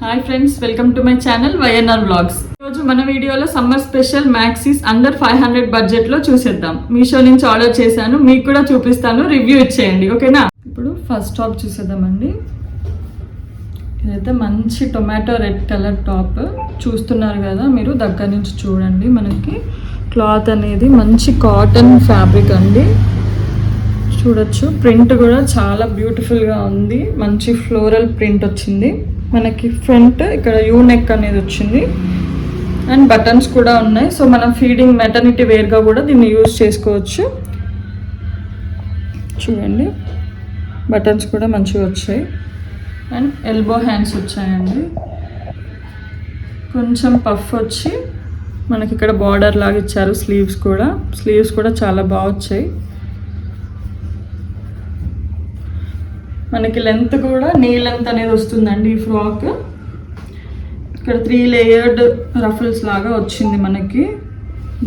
Hi friends, welcome to my channel YNR vlogs. ఈరోజు మన వీడియోలో సమ్మర్ స్పెషల్ మ్యాక్సీస్ అండర్ 500 బడ్జెట్లో చూసేద్దాం. మీషో నుంచి ఆర్డర్ చేశాను, మీకు కూడా చూపిస్తాను, రివ్యూ ఇచ్చేయండి, ఓకేనా? ఇప్పుడు ఫస్ట్ టాప్ చూసేద్దామండి. ఇదైతే మంచి టొమాటో రెడ్ కలర్ టాప్ చూస్తున్నారు కదా మీరు, దగ్గర నుంచి చూడండి. మనకి క్లాత్ అనేది మంచి కాటన్ ఫ్యాబ్రిక్ అండి, చూడొచ్చు. ప్రింట్ కూడా చాలా బ్యూటిఫుల్గా ఉంది, మంచి ఫ్లోరల్ ప్రింట్ వచ్చింది. మనకి ఫ్రంట్ ఇక్కడ యూ నెక్ అనేది వచ్చింది అండ్ బటన్స్ కూడా ఉన్నాయి. సో మనం ఫీడింగ్ మెటర్నిటీ వేర్గా కూడా దీన్ని యూజ్ చేసుకోవచ్చు. చూడండి, బటన్స్ కూడా మంచిగా వచ్చాయి అండ్ ఎల్బో హ్యాండ్స్ వచ్చాయండి. కొంచెం పఫ్ వచ్చి మనకి ఇక్కడ బార్డర్ లాగా ఇచ్చారు. స్లీవ్స్ కూడా చాలా బాగా వచ్చాయి. మనకి లెంత్ కూడా నీ లెంత్ అనేది వస్తుందండి ఈ ఫ్రాక్. ఇక్కడ 3 లేయర్డ్ రఫుల్స్ లాగా వచ్చింది, మనకి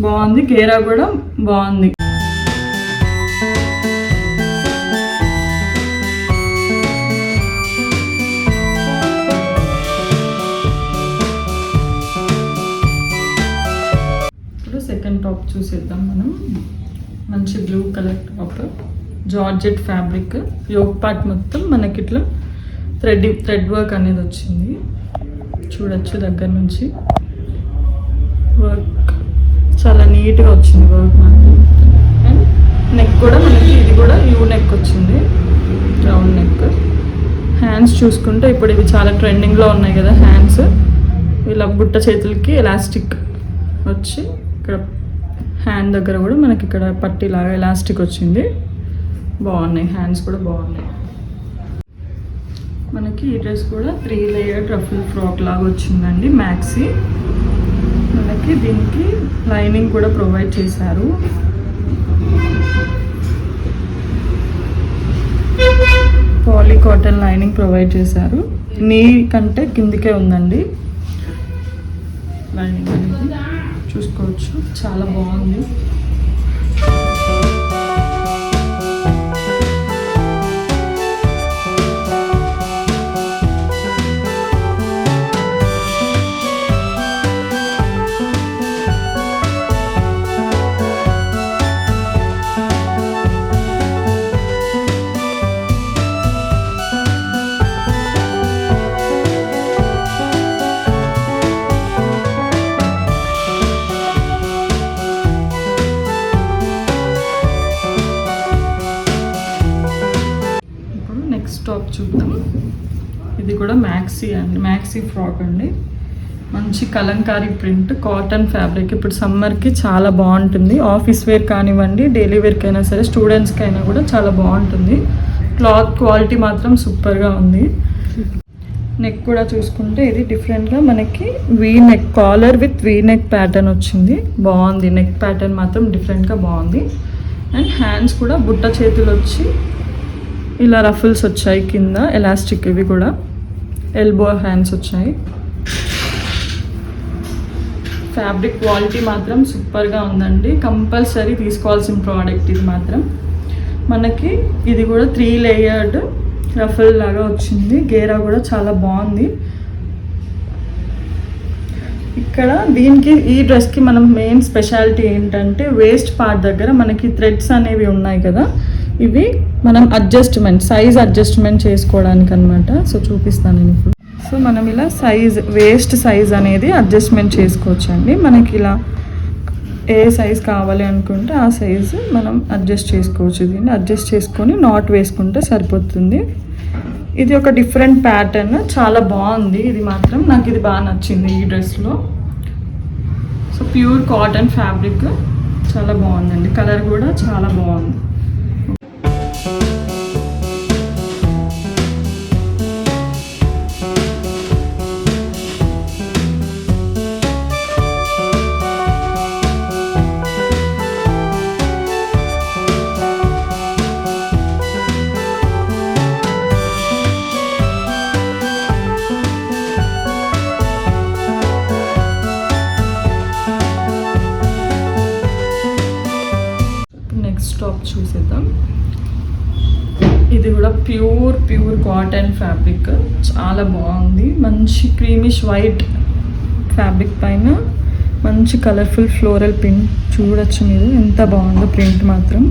బాగుంది. గేరా కూడా బాగుంది. ఇప్పుడు సెకండ్ టాప్ చూసేద్దాం మనం. మంచి blue colour top, georgette fabric. Yoke part మొత్తం మనకి ఇట్లా థ్రెడ్ వర్క్ అనేది వచ్చింది, చూడొచ్చు దగ్గర నుంచి. వర్క్ చాలా నీట్గా వచ్చింది వర్క్ మనకి. అండ్ నెక్ కూడా మనకి ఇది కూడా యూ నెక్ వచ్చింది, రౌండ్ నెక్. హ్యాండ్స్ చూసుకుంటే ఇప్పుడు ఇవి చాలా ట్రెండింగ్లో ఉన్నాయి కదా హ్యాండ్స్. ఇలా బుట్ట చేతులకి ఎలాస్టిక్ వచ్చి ఇక్కడ హ్యాండ్ దగ్గర కూడా మనకి ఇక్కడ పట్టీలాగా ఎలాస్టిక్ వచ్చింది. బాగున్నాయి, హ్యాండ్స్ కూడా బాగున్నాయి. మనకి ఈ డ్రెస్ కూడా 3 లేయర్డ్ రఫుల్ ఫ్రాక్ లాగా వచ్చిందండి, మ్యాక్సీ. మనకి దీనికి లైనింగ్ కూడా ప్రొవైడ్ చేశారు. పాలీ కాటన్ లైనింగ్ ప్రొవైడ్ చేశారు. నీ కంటే కిందికే ఉందండి లైనింగ్ అనేది, చూసుకోవచ్చు. చాలా బాగుంది. టాప్ చూద్దాం. ఇది కూడా మ్యాక్సీ అండి, మ్యాక్సీ ఫ్రాక్ అండి. మంచి కలంకారీ ప్రింట్, కాటన్ ఫ్యాబ్రిక్. ఇప్పుడు సమ్మర్కి చాలా బాగుంటుంది. ఆఫీస్ వేర్ కానివ్వండి, డైలీ వేర్కి అయినా సరే, స్టూడెంట్స్కి అయినా కూడా చాలా బాగుంటుంది. క్లాత్ క్వాలిటీ మాత్రం సూపర్గా ఉంది. నెక్ కూడా చూసుకుంటే ఇది డిఫరెంట్గా మనకి V neck, collar with V neck pattern వచ్చింది, బాగుంది. నెక్ ప్యాటర్న్ మాత్రం డిఫరెంట్గా బాగుంది. అండ్ హ్యాండ్స్ కూడా బుట్ట చేతులు వచ్చి ఇలా రఫుల్స్ వచ్చాయి, కింద ఎలాస్టిక్. ఇవి కూడా ఎల్బో హ్యాండ్స్ వచ్చాయి. ఫ్యాబ్రిక్ క్వాలిటీ మాత్రం సూపర్గా ఉందండి, కంపల్సరీ తీసుకోవాల్సిన ప్రోడక్ట్ ఇది మాత్రం. మనకి ఇది కూడా 3 లేయర్డ్ రఫుల్ లాగా వచ్చింది. గేరా కూడా చాలా బాగుంది. ఇక్కడ దీనికి ఈ డ్రెస్కి మనం మెయిన్ స్పెషాలిటీ ఏంటంటే వేస్ట్ పార్ట్ దగ్గర మనకి థ్రెడ్స్ అనేవి ఉన్నాయి కదా, ఇవి మనం సైజ్ అడ్జస్ట్మెంట్ చేసుకోవడానికి అనమాట. సో చూపిస్తాను నేను ఇప్పుడు. సో మనం ఇలా వేస్ట్ సైజ్ అనేది అడ్జస్ట్మెంట్ చేసుకోవచ్చు అండి. మనకి ఇలా ఏ సైజ్ కావాలి అనుకుంటే ఆ సైజు మనం అడ్జస్ట్ చేసుకోవచ్చు. దీన్ని అడ్జస్ట్ చేసుకొని నాట్ వేసుకుంటే సరిపోతుంది. ఇది ఒక డిఫరెంట్ ప్యాటర్న్, చాలా బాగుంది. ఇది మాత్రం నాకు ఇది బాగా నచ్చింది ఈ డ్రెస్లో. సో ప్యూర్ కాటన్ ఫ్యాబ్రిక్, చాలా బాగుందండి. కలర్ కూడా చాలా బాగుంది. టాప్ చూసేద్దాం. ఇది కూడా ప్యూర్ కాటన్ ఫ్యాబ్రిక్, చాలా బాగుంది. మంచి క్రీమిష్ వైట్ ఫ్యాబ్రిక్ పైన మంచి కలర్ఫుల్ ఫ్లోరల్ ప్రింట్ చూడొచ్చు మీరు, ఎంత బాగుందో ప్రింట్ మాత్రం.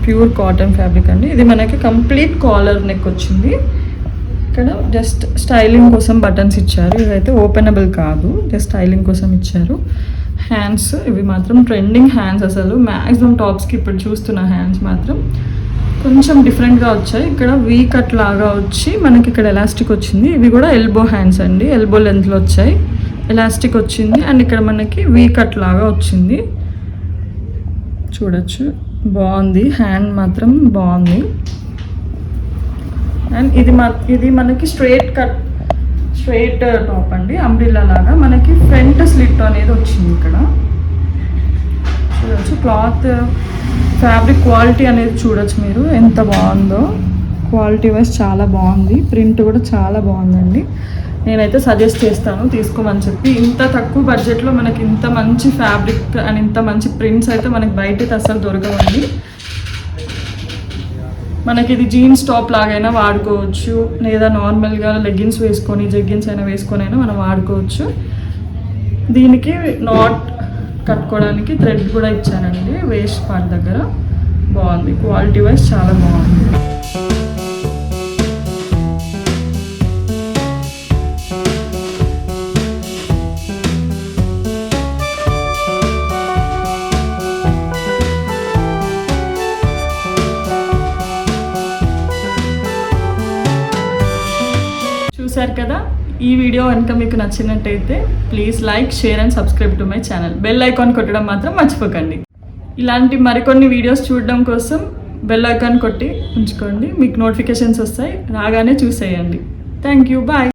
ప్యూర్ కాటన్ ఫ్యాబ్రిక్ అండి. ఇది మనకి కంప్లీట్ కాలర్ నెక్ వచ్చింది. ఇక్కడ జస్ట్ స్టైలింగ్ కోసం బటన్స్ ఇచ్చారు. ఇవైతే ఓపెనబుల్ కాదు, జస్ట్ స్టైలింగ్ కోసం ఇచ్చారు. హ్యాండ్స్ ఇవి మాత్రం ట్రెండింగ్ హ్యాండ్స్. అసలు మ్యాక్సిమం టాప్స్కి ఇప్పుడు చూస్తున్న హ్యాండ్స్ మాత్రం కొంచెం డిఫరెంట్గా వచ్చాయి. ఇక్కడ వీ కట్ లాగా వచ్చి మనకి ఇక్కడ ఎలాస్టిక్ వచ్చింది. ఇవి కూడా ఎల్బో హ్యాండ్స్ అండి, ఎల్బో లెంత్లో వచ్చాయి. ఎలాస్టిక్ వచ్చింది అండ్ ఇక్కడ మనకి వీ కట్ లాగా వచ్చింది. చూడొచ్చు, బాగుంది. హ్యాండ్ మాత్రం బాగుంది. అండ్ ఇది మనకి స్ట్రైట్ టాప్ అండి, అంబ్రిల్లా లాగా. మనకి ఫ్రంట్ స్లిట్ అనేది వచ్చింది ఇక్కడ. చూడొచ్చు క్లాత్ ఫ్యాబ్రిక్ క్వాలిటీ అనేది చూడొచ్చు మీరు, ఎంత బాగుందో. క్వాలిటీ వైజ్ చాలా బాగుంది. ప్రింట్ కూడా చాలా బాగుందండి. నేనైతే సజెస్ట్ చేస్తాను తీసుకోమని చెప్పి. ఇంత తక్కువ బడ్జెట్లో మనకి ఇంత మంచి ఫ్యాబ్రిక్ అండ్ ఇంత మంచి ప్రింట్స్ అయితే మనకి బయట అసలు దొరకవండి. మనకి ఇది జీన్స్ టాప్ లాగైనా వాడుకోవచ్చు, లేదా నార్మల్గా లెగ్గిన్స్ వేసుకొని జెగ్గిన్స్ అయినా వేసుకొని అయినా మనం వాడుకోవచ్చు. దీనికి నాట్ కట్టుకోవడానికి థ్రెడ్ కూడా ఇచ్చానండి వేస్ట్ పార్ట్ దగ్గర. బాగుంది, క్వాలిటీ వైజ్ చాలా బాగుంది. చూసారు కదా, ఈ వీడియో కనుక మీకు నచ్చినట్టయితే please like, share and subscribe to my channel. Bell icon కొట్టడం మాత్రం మర్చిపోకండి. ఇలాంటి మరికొన్ని వీడియోస్ చూడడం కోసం బెల్ ఐకాన్ కొట్టి ఉంచుకోండి, మీకు నోటిఫికేషన్స్ వస్తాయి, రాగానే చూసేయండి. Thank you, bye.